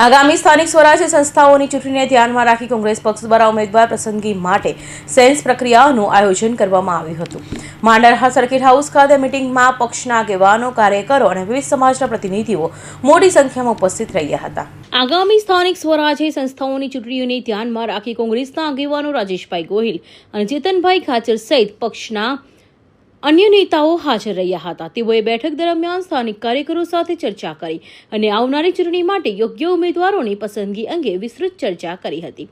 આગામી સ્થાનિક સ્વરાજ્ય સંસ્થાઓની ચૂંટણીને ધ્યાનમાં રાખી કોંગ્રેસ પક્ષ દ્વારા ઉમેદવાર પસંદગી માટે સેન્સ પ્રક્રિયાનું આયોજન કરવામાં આવ્યું હતું. માંડરહા સર્કિટ હાઉસ ખાતે મીટિંગમાં પક્ષના આગેવાનો, કાર્યકરો અને વિવિધ સમાજના પ્રતિનિધિઓ મોટી સંખ્યામાં ઉપસ્થિત રહ્યા હતા. આગામી સ્થાનિક સ્વરાજ્ય સંસ્થાઓની ચૂંટણીઓને ધ્યાનમાં રાખી કોંગ્રેસના આગેવાનો રાજેશભાઈ ગોહિલ અને ચેતનભાઈ ખાચર સહિત પક્ષના અન્ય નેતાઓ હાજર રહ્યા હતા. તેઓએ બેઠક દરમિયાન સ્થાનિક કાર્યકરો સાથે ચર્ચા કરી અને આવનારી ચૂંટણી માટે યોગ્ય ઉમેદવારોની પસંદગી અંગે વિસ્તૃત ચર્ચા કરી હતી.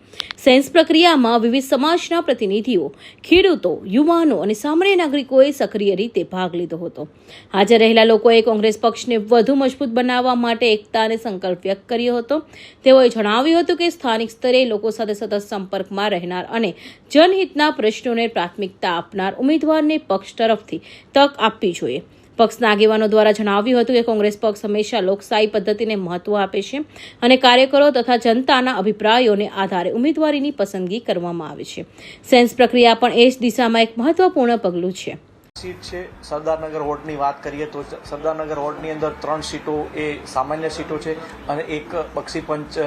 સેન્સ પ્રક્રિયામાં વિવિધ સમાજના પ્રતિનિધિઓ, ખેડૂતો, યુવાનો અને સામાન્ય નાગરિકોએ સક્રિય રીતે ભાગ લીધો હતો. હાજર રહેલા લોકોએ કોંગ્રેસ પક્ષને વધુ મજબૂત બનાવવા માટે એકતા અને સંકલ્પ વ્યક્ત કર્યો હતો. તેઓએ જણાવ્યું હતું કે સ્થાનિક સ્તરે લોકો સાથે સતત સંપર્કમાં રહેનાર અને જનહિતના પ્રશ્નોને પ્રાથમિકતા આપનાર ઉમેદવારને પક્ષ તરફ તક આપવી જોઈએ. પક્ષના આગેવાનો દ્વારા જણાવ્યું હતું કે કોંગ્રેસ પક્ષ હંમેશા લોકશાહી પદ્ધતિને મહત્વ આપે છે અને કાર્યકરો તથા જનતાના અભિપ્રાયોને આધારે ઉમેદવારીની પસંદગી કરવામાં આવે છે. સેન્સ પ્રક્રિયા પણ એ જ દિશામાં એક મહત્વપૂર્ણ પગલું છે. સીટ છે સરદારનગર વોર્ડની વાત કરીએ તો સરદારનગર વોર્ડની અંદર 3 સીટો એ સામાન્ય સીટો છે અને એક બક્ષીપંચ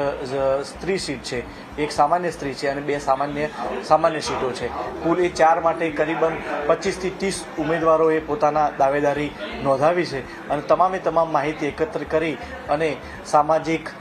સ્ત્રી સીટ છે, એક સામાન્ય સ્ત્રી છે અને 2 સામાન્ય સીટો છે. કુલ એ 4 માટે કરીબન 25 થી 30 ઉમેદવારોએ પોતાના દાવેદારી નોંધાવી છે અને તમામ માહિતી એકત્ર કરી અને સામાજિક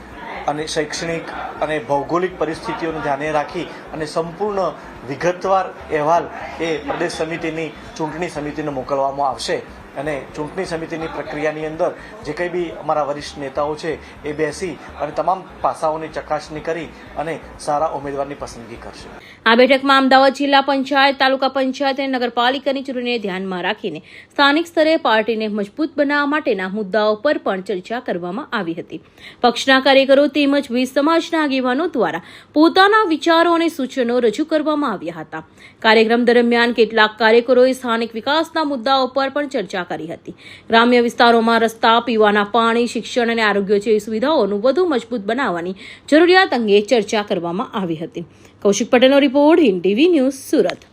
અને શૈક્ષણિક અને ભૌગોલિક પરિસ્થિતિઓને ધ્યાને રાખી અને સંપૂર્ણ વિગતવાર અહેવાલ એ પ્રદેશ સમિતિની ચૂંટણી સમિતિને મોકલવામાં આવશે અને ચૂંટણી સમિતિની પ્રક્રિયાની અંદર જે કંઈ બી અમારા વરિષ્ઠ નેતાઓ છે એ બેસી અને તમામ પાસાઓની ચકાસણી કરી અને સારા ઉમેદવારની પસંદગી કરશે. આ બેઠકમાં અમદાવાદ જિલ્લા પંચાયત, તાલુકા પંચાયત અને નગરપાલિકાની ચૂંટણીને ધ્યાનમાં રાખીને સ્થાનિક સ્તરે પાર્ટીને મજબૂત બનાવવા માટેના મુદ્દાઓ પર પણ ચર્ચા કરવામાં આવી હતી. પક્ષના કાર્યકરો તેમજ વિવિધ સમાજના આગેવાનો દ્વારા પોતાના વિચારો અને સૂચનો રજૂ કરવામાં આવ્યા હતા. કાર્યક્રમ દરમિયાન કેટલાક કાર્યકરોએ સ્થાનિક વિકાસના મુદ્દાઓ પર પણ ચર્ચા કરી હતી. ગ્રામ્ય વિસ્તારોમાં રસ્તા, પીવાના પાણી, શિક્ષણ અને આરોગ્ય જેવી સુવિધાઓનું વધુ મજબૂત બનાવવાની જરૂરિયાત અંગે ચર્ચા કરવામાં આવી હતી. કૌશિક પટેલનો report, Hind TV news, Surat.